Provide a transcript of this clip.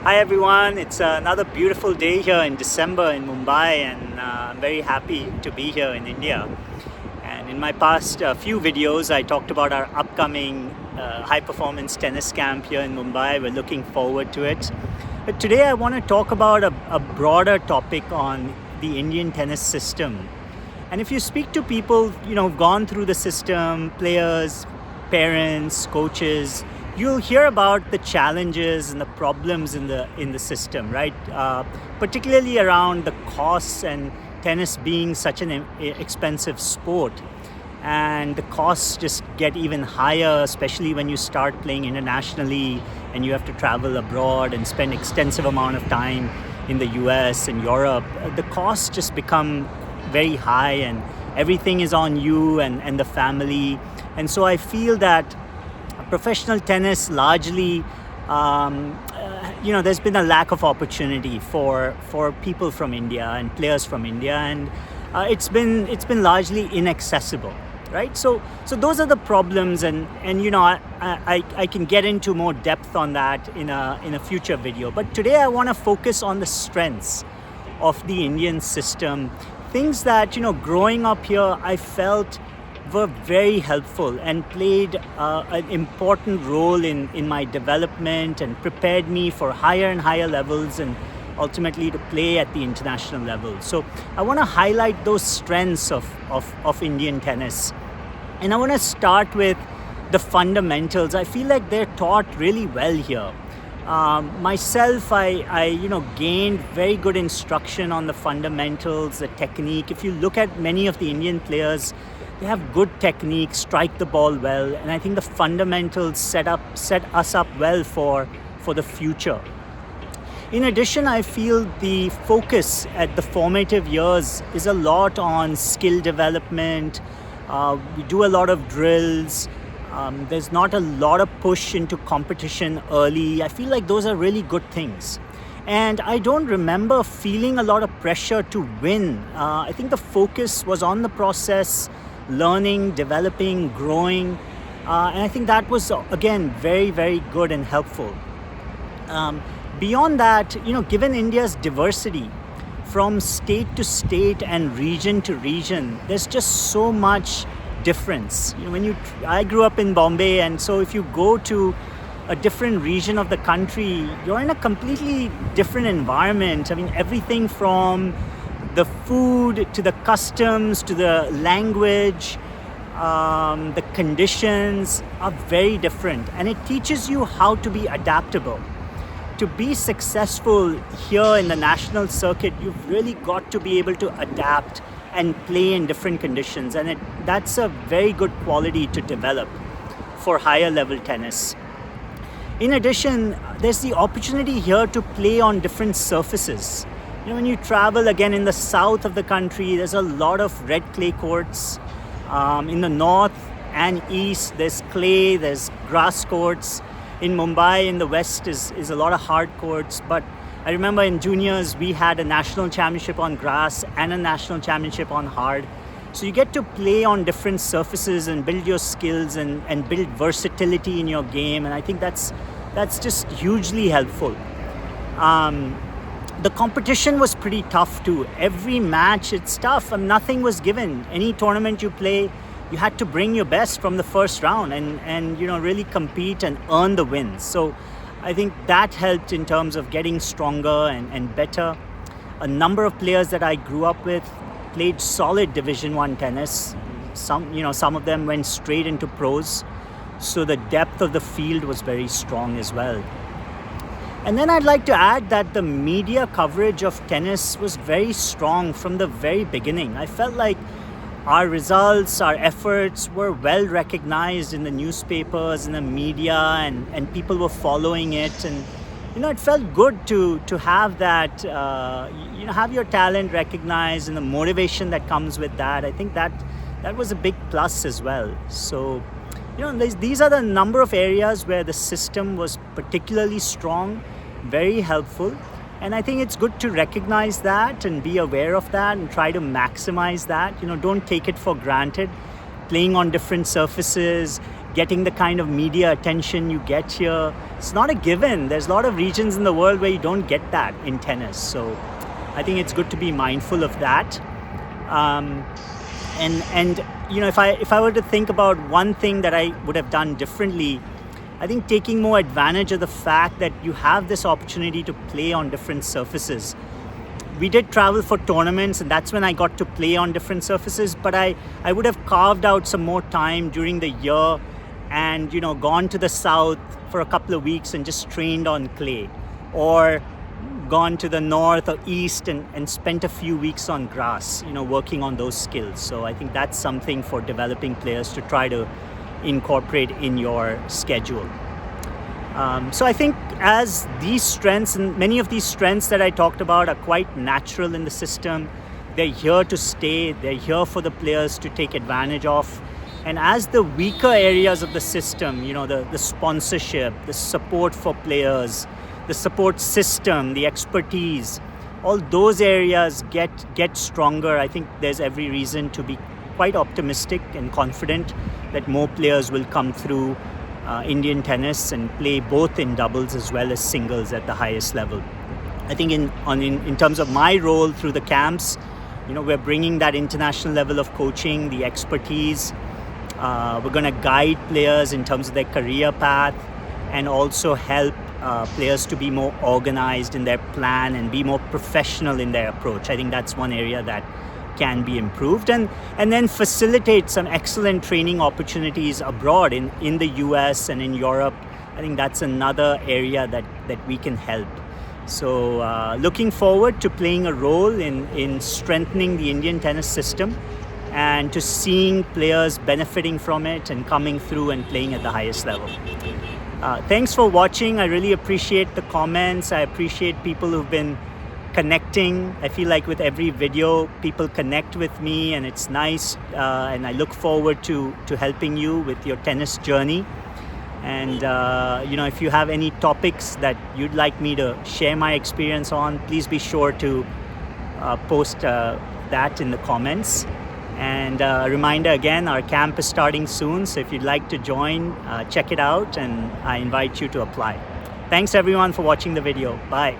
Hi everyone, it's another beautiful day here in December in Mumbai, and I'm very happy to be here in India. And in my past few videos, I talked about our upcoming high performance tennis camp here in Mumbai. We're looking forward to it. But today I want to talk about a broader topic on the Indian tennis system. And if you speak to people, who've gone through the system, players, parents, coaches, you'll hear about the challenges and the problems in the system, right? Particularly around the costs and tennis being such an expensive sport, and the costs just get even higher, especially when you start playing internationally and you have to travel abroad and spend extensive amount of time in the US and Europe. The costs just become very high, and everything is on you and the family. And so I feel that professional tennis largely, there's been a lack of opportunity for people from India and players from India, and it's been largely inaccessible, right? So those are the problems, and I can get into more depth on that in a future video. But today I want to focus on the strengths of the Indian system, things that growing up here I felt were very helpful and played an important role in my development and prepared me for higher and higher levels and ultimately to play at the international level. So I want to highlight those strengths of Indian tennis. And I want to start with the fundamentals. I feel like they're taught really well here. Myself, I gained very good instruction on the fundamentals, the technique. If you look at many of the Indian players, they have good technique, strike the ball well, and I think the fundamentals set us up well for the future. In addition, I feel the focus at the formative years is a lot on skill development. We do a lot of drills. There's not a lot of push into competition early. I feel like those are really good things. And I don't remember feeling a lot of pressure to win. I think the focus was on the process, learning, developing, growing. And I think that was, again, very, very good and helpful. Beyond that, given India's diversity from state to state and region to region, there's just so much difference. I grew up in Bombay, and so if you go to a different region of the country, you're in a completely different environment. I mean, everything from the food to the customs to the language, the conditions are very different, and it teaches you how to be adaptable. To be successful here in the national circuit, you've really got to be able to adapt and play in different conditions, and that's a very good quality to develop for higher level tennis. In addition, there's the opportunity here to play on different surfaces. When you travel again in the south of the country, there's a lot of red clay courts. In the north and east, there's clay, there's grass courts. In Mumbai, in the west, is a lot of hard courts. But I remember in juniors, we had a national championship on grass and a national championship on hard. So you get to play on different surfaces and build your skills and build versatility in your game. And I think that's just hugely helpful. The competition was pretty tough too. Every match, it's tough, and nothing was given. Any tournament you play, you had to bring your best from the first round and really compete and earn the wins. So I think that helped in terms of getting stronger and better. A number of players that I grew up with played solid Division 1 tennis. Some of them went straight into pros. So the depth of the field was very strong as well. And then I'd like to add that the media coverage of tennis was very strong from the very beginning. I felt like our results, our efforts were well recognized in the newspapers, in the media, and people were following it. And, it felt good to have that, have your talent recognized and the motivation that comes with that. I think that was a big plus as well. So, these are the number of areas where the system was particularly strong, very helpful. And I think it's good to recognize that and be aware of that and try to maximize that. Don't take it for granted. Playing on different surfaces, getting the kind of media attention you get here. It's not a given. There's a lot of regions in the world where you don't get that in tennis. So I think it's good to be mindful of that. And if I were to think about one thing that I would have done differently, I think taking more advantage of the fact that you have this opportunity to play on different surfaces. We did travel for tournaments, and that's when I got to play on different surfaces, but I would have carved out some more time during the year and gone to the south for a couple of weeks and just trained on clay, or gone to the north or east and spent a few weeks on grass, working on those skills. So I think that's something for developing players to try to incorporate in your schedule. So I think as these strengths, and many of these strengths that I talked about are quite natural in the system, they're here to stay, they're here for the players to take advantage of. And as the weaker areas of the system, the sponsorship, the support for players, the support system, the expertise, all those areas get stronger, I think there's every reason to be quite optimistic and confident that more players will come through Indian tennis and play both in doubles as well as singles at the highest level. I think in terms of my role through the camps, we're bringing that international level of coaching, the expertise. We're going to guide players in terms of their career path and also help players to be more organized in their plan and be more professional in their approach. I think that's one area that can be improved, and then facilitate some excellent training opportunities abroad in the US and in Europe. I think that's another area that we can help. So looking forward to playing a role in strengthening the Indian tennis system and to seeing players benefiting from it and coming through and playing at the highest level. Thanks for watching. I really appreciate the comments. I appreciate people who've been connecting. I feel like with every video, people connect with me, and it's nice. And I look forward to helping you with your tennis journey. And if you have any topics that you'd like me to share my experience on, please be sure to post that in the comments. And a reminder again, our camp is starting soon, so if you'd like to join, check it out, and I invite you to apply. Thanks everyone for watching the video. Bye.